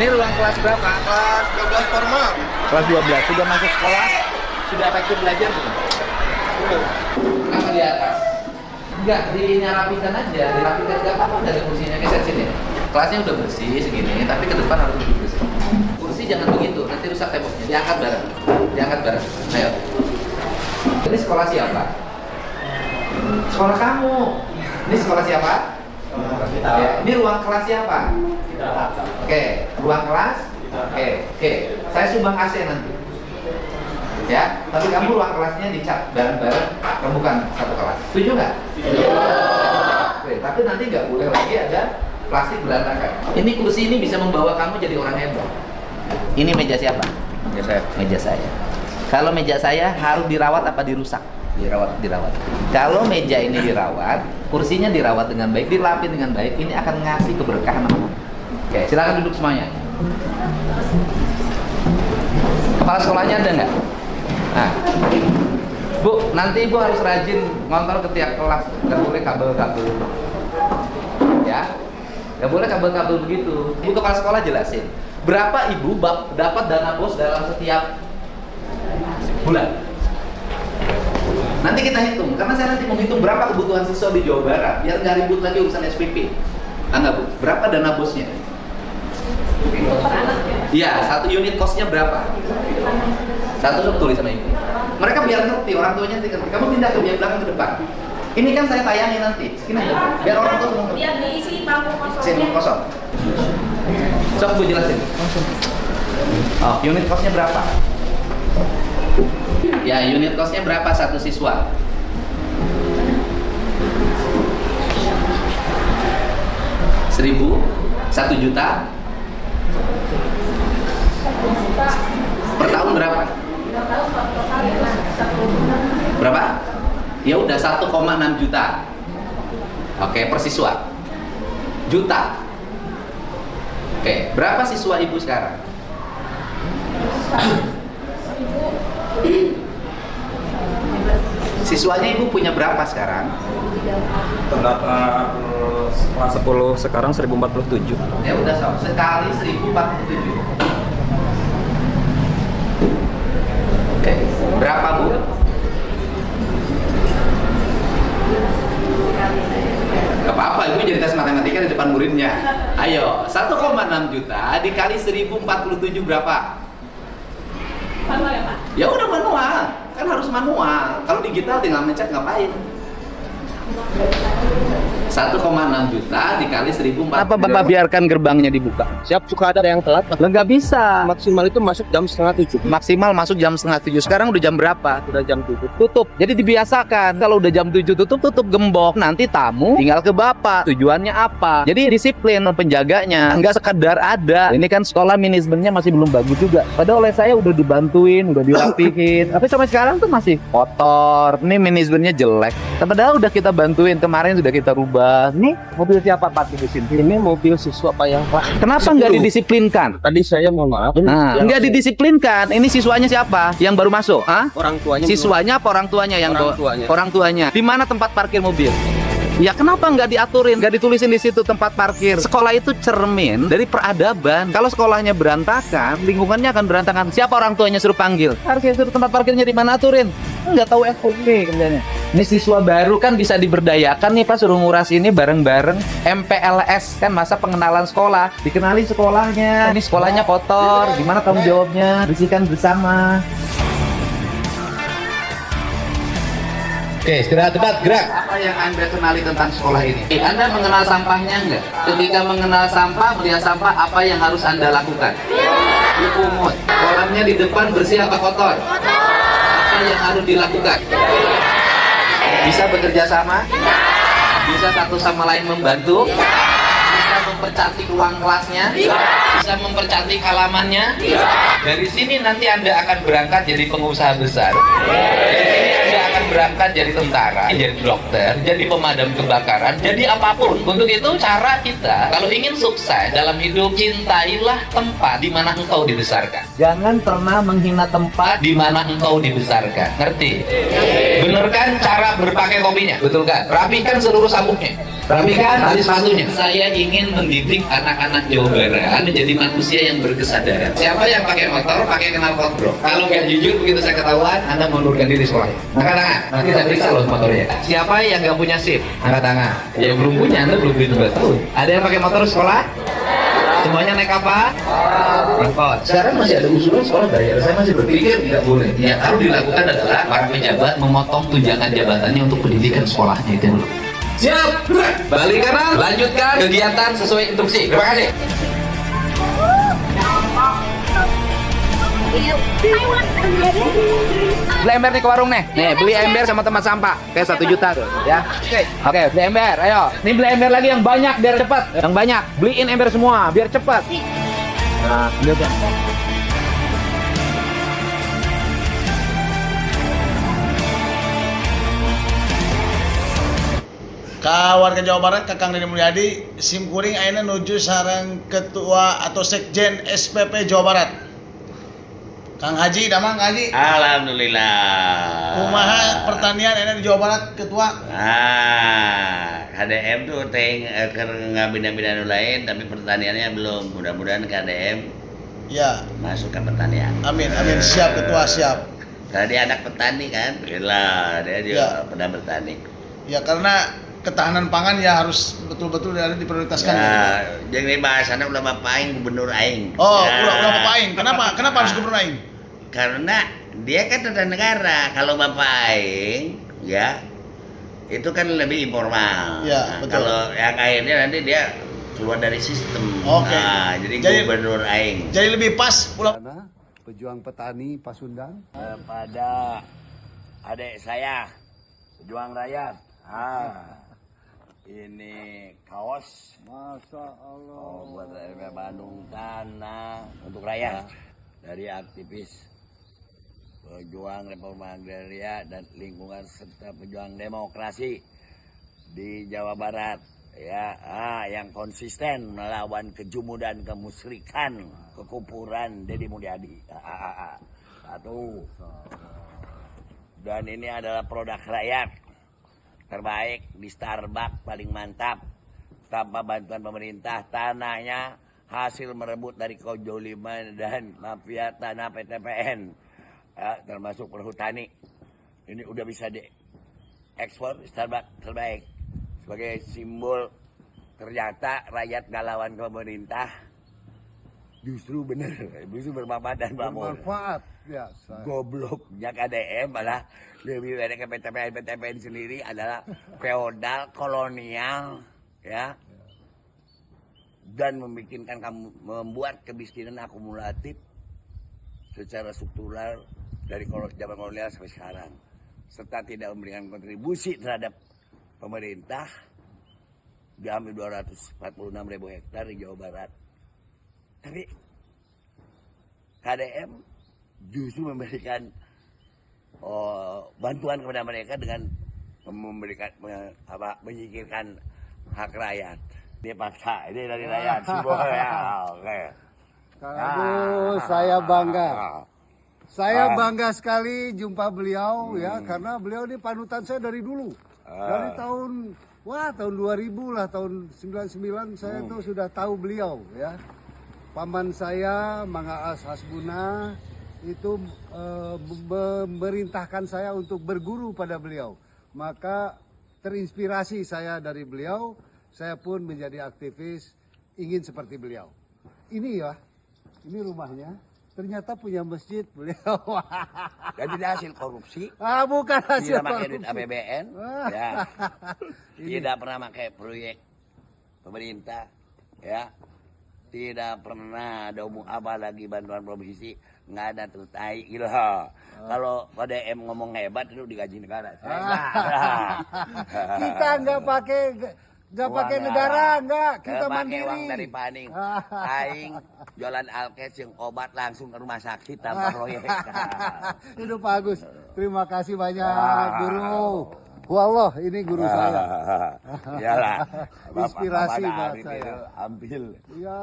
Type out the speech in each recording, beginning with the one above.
Ini ruang kelas berapa? Kelas 12 formal. Kelas 12. Sudah masuk sekolah? Sudah efektif belajar belum? Kenapa di atas? Enggak, dirapikan aja. Dirapikan enggak apa-apa, nggak ada kursinya. Geser sini. Kelasnya udah bersih segini, tapi ke depan harus lebih bersih. Kursi jangan begitu, nanti rusak temboknya. Diangkat bareng. Diangkat bareng. Ayo. Ini sekolah siapa? Sekolah kamu. Ini sekolah siapa? Ya, ini ruang kelas siapa? Oke, ruang kelas. Oke. Saya sumbang AC nanti. Ya, tapi kamu ruang kelasnya dicat bareng-bareng, bukan satu kelas. Setuju nggak? Oke, tapi nanti nggak boleh lagi ada plastik berantakan. Ini kursi ini bisa membawa kamu jadi orang hebat. Ini meja siapa? Meja saya. Meja saya. Kalau meja saya harus dirawat apa dirusak? Dirawat. Kalau meja ini dirawat, kursinya dirawat dengan baik, dilapin dengan baik, ini akan ngasih keberkahan. Oke, silakan duduk semuanya. Kepala sekolahnya ada nggak? Nah, Bu, nanti Ibu harus rajin ngontrol ke tiap kelas. Nggak boleh kabel-kabel. Ya, nggak boleh kabel-kabel begitu. Ibu kepala sekolah jelasin. Berapa Ibu dapat dana bos dalam setiap bulan? Nanti kita hitung, karena saya nanti mau hitung berapa kebutuhan siswa di Jawa Barat, biar nggak ribut lagi urusan SPP. Enggak Bu, berapa dana bosnya? Iya, satu unit costnya berapa? Satu tulis sama Ibu. Mereka biar ngerti, orang tuanya ngerti. Kamu pindah ke belakang ke depan. Ini kan saya tayangin nanti, sini aja, biar orang tua semua ngerti. Biar diisi bangku kosongnya. Sini kosong. Sok Bu jelasin. Oh, unit costnya berapa? Ya, unit costnya berapa satu siswa? Seribu? 1 juta? Per tahun berapa? Berapa? Ya udah 1,6 juta. Oke, per siswa. Juta. Oke, berapa siswa Ibu sekarang? Siswanya Ibu punya berapa sekarang? Terdaftar kelas 10 sekarang 1047. Ya udah so, sekali 1047. Oke, berapa Bu? Gak apa-apa, Ibu jadi tes matematika di depan muridnya. Ayo, 1,6 juta dikali 1047 berapa? Manual ya Pak? Ya udah manual, kan harus manual. Kalau digital tinggal mencet ngapain? 1,6 juta dikali 1.400. Apa Bapak biarkan gerbangnya dibuka? Siap, suka ada yang telat. Lah nggak bisa. Maksimal itu masuk jam 6:30. Maksimal masuk jam 6:30. Sekarang udah jam berapa? Sudah jam 7. Tutup. Jadi dibiasakan. Kalau udah jam 7 tutup gembok. Nanti tamu tinggal ke Bapak. Tujuannya apa? Jadi disiplin penjaganya. Nggak sekedar ada. Ini kan sekolah manajemennya masih belum bagus juga. Padahal oleh saya udah dibantuin, udah dirapihin. Tapi sampai sekarang tuh masih kotor. Ini manajemennya jelek. Padahal udah kita bantuin. Kemarin sudah kita rubah. Nih mobil siapa Pak di sini? Ini mobil siswa Pak yang kelas. Kenapa nggak didisiplinkan? Tadi saya mohon maaf. Nah, nggak didisiplinkan. Ini siswanya siapa? Yang baru masuk? Hah? Orang tuanya. Siswanya apa orang tuanya yang Orang tuanya. Orang tuanya. Di mana tempat parkir mobil? Ya kenapa nggak diaturin, nggak ditulisin di situ tempat parkir? Sekolah itu cermin dari peradaban. Kalau sekolahnya berantakan, lingkungannya akan berantakan. Siapa orang tuanya suruh panggil? Parkir suruh tempat parkirnya di mana aturin? Nggak tahu SOP kerjanya. Ini siswa baru kan bisa diberdayakan nih Pak, suruh nguras ini bareng-bareng. MPLS kan masa pengenalan sekolah, dikenali sekolahnya. Ini sekolahnya kotor, gimana tanggung jawabnya? Bersihkan bersama. Oke, istirahat cepat, gerak. Apa yang Anda kenali tentang sekolah ini? Anda mengenal sampahnya enggak? Ketika mengenal sampah, melihat sampah, apa yang harus Anda lakukan? Dipungut. Kolamnya di depan bersih apa kotor? Apa yang harus dilakukan? Bisa bekerja sama? Bisa satu sama lain membantu? Bisa mempercantik ruang kelasnya? Bisa mempercantik halamannya? Dari sini nanti Anda akan berangkat jadi pengusaha besar. Dari sini Anda akan berangkat jadi tentara, jadi dokter, jadi pemadam kebakaran, jadi apapun. Untuk itu cara kita, kalau ingin sukses dalam hidup, cintailah tempat di mana engkau dibesarkan. Jangan pernah menghina tempat di mana engkau dibesarkan. Ngerti? Bener kan cara berpakaian topinya? Betul kan? Rapikan seluruh sabuknya. Rapikan tali sepatunya. Saya ingin mendidik anak-anak Jawa Barat menjadi manusia yang berkesadaran. Siapa yang pakai motor, pakai knalpot bro. Kalau nggak jujur begitu saya ketahuan, Anda mengundurkan diri sekolah. Angkat tangan. Nanti saya periksa loh motornya. Siapa yang nggak punya SIM? Angkat tangan. Ya belum punya, Anda belum 17 tahun. Ada yang pakai motor sekolah? Semuanya naik apa? Angkot. Sekarang masih ada usulan sekolah bayar. Saya masih berpikir tidak boleh. Yang harus dilakukan adalah para pejabat memotong tunjangan jabatannya untuk pendidikan sekolahnya itu dulu. Siap. Balik kanan. Lanjutkan kegiatan sesuai instruksi. Terima kasih. Beli ember nih ke warung nih. Nih beli ember sama tempat sampah. Kayak 1 juta tuh, ya. Oke, beli ember. Ayo. Nih beli ember lagi yang banyak biar cepat. Yang banyak. Beliin ember semua biar cepat. Nah, lihat ya. Ka warga Jawa Barat, Kakang Deddy Mulyadi, simkuring ayeuna nuju sareng ketua atau sekjen SPP Jawa Barat. Kang Haji, damang Kang Haji. Alhamdulillah. Kumaha pertanian ayeuna di Jawa Barat, ketua? KDM tuh teng nggak bina-bina lain, tapi pertaniannya belum. Mudah-mudahan KDM Ya. masuk ke pertanian. Amin, amin. Siap ketua, siap. Tadi anak petani kan, gila, dia juga Ya. pernah bertani. Ya karena ketahanan pangan ya harus betul-betul diprioritaskan. Nah, jadi bahasannya ulah bapak aing gubernur aing. Oh, Ya. ulah Bapak Aing. Kenapa harus gubernur Aing? Karena dia kan tata negara. Kalau bapak aing, ya itu kan lebih informal. Ya, Nah, betul. kalau yang akhirnya nanti dia keluar dari sistem. Oke. Nah, jadi gubernur aing. Jadi lebih pas ulah Pejuang petani Pasundan. Kepada adik saya, pejuang rakyat. Ini kaos. Masya Allah. Oh, buat RP Bandung Tanah untuk rakyat dari aktivis pejuang reforma agraria dan lingkungan serta pejuang demokrasi di Jawa Barat ya, yang konsisten melawan kejumudan, kemusyrikan, kekufuran Deddy Mulyadi. Satu. Dan ini adalah produk rakyat terbaik di Starbucks, paling mantap tanpa bantuan pemerintah. Tanahnya hasil merebut dari kezaliman dan mafia tanah PTPN, ya, termasuk perhutani. Ini udah bisa diekspor. Starbucks terbaik sebagai simbol ternyata rakyat gak lawan pemerintah, justru bener, justru bermanfaat dan makmur. Bermanfaat. Ya, Gobloknya KDM malah lebih dari ke PTPN sendiri adalah feodal, kolonial, ya, dan membuat kemiskinan akumulatif secara struktural dari zaman kolonial sampai sekarang, serta tidak memberikan kontribusi terhadap pemerintah. Diambil 246.000 hektar di Jawa Barat, tapi KDM justru memberikan bantuan kepada mereka dengan memberikan menyingkirkan hak rakyat. Dia paksa, ini dari rakyat simbol ya. Oke. Kang Agus, saya bangga. Saya bangga sekali jumpa beliau ya, karena beliau ini panutan saya dari dulu. Dari tahun 2000 lah, tahun 99 saya tuh sudah tahu beliau ya. Paman saya Mangaas Hasbuna itu memerintahkan saya untuk berguru pada beliau. Maka terinspirasi saya dari beliau, saya pun menjadi aktivis ingin seperti beliau. Ini ya, ini rumahnya. Ternyata punya masjid beliau. Dan tidak hasil korupsi. Bukan hasil Tidak pakai duit korupsi. APBN. Ya. Tidak pernah pakai proyek pemerintah. Ya. Tidak pernah ada apa lagi bantuan provinsi. Nggak ada tuh tai gitu. Kalau KDM ngomong hebat itu digaji negara. Kita nggak pakai negara, nggak. Kita pakai mandiri. uang dari Paning. Aing jualan alkes yang obat langsung ke rumah sakit tanpa proyek. Itu Pak Agus. Terima kasih banyak guru. Wallah, ini guru saya. Iyalah. Inspirasi Bapak buat hari saya. itu ambil. Iya.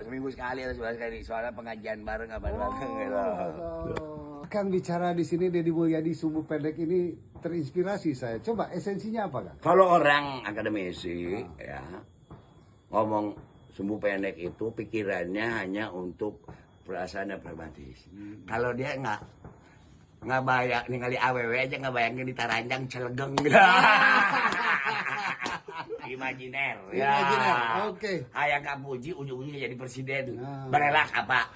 Seminggu sekali atau sebulan sekali. Soalnya pengajian bareng apa bareng gitu. Oh, Kang bicara di sini Deddy Mulyadi sumbu pendek ini terinspirasi saya. Coba esensinya apa Kang? Kalau orang akademisi ya ngomong sumbu pendek itu pikirannya hanya untuk perasaan dan pragmatis. Kalau dia nggak bayang ningali aww aja nggak bayangin ditaranjang celegeng. Imajiner. Imajiner, oke. Hayang kapuji ujung-ujungnya jadi presiden. Nah. Berelak apa?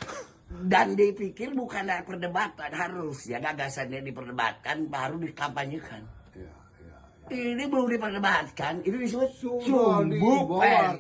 Dan dipikir bukan ada perdebatan, harus ya gagasannya diperdebatkan baru dikampanyekan. Ya, ya. Ini belum diperdebatkan, itu disebut Sudah sumbu dibawa. pendek.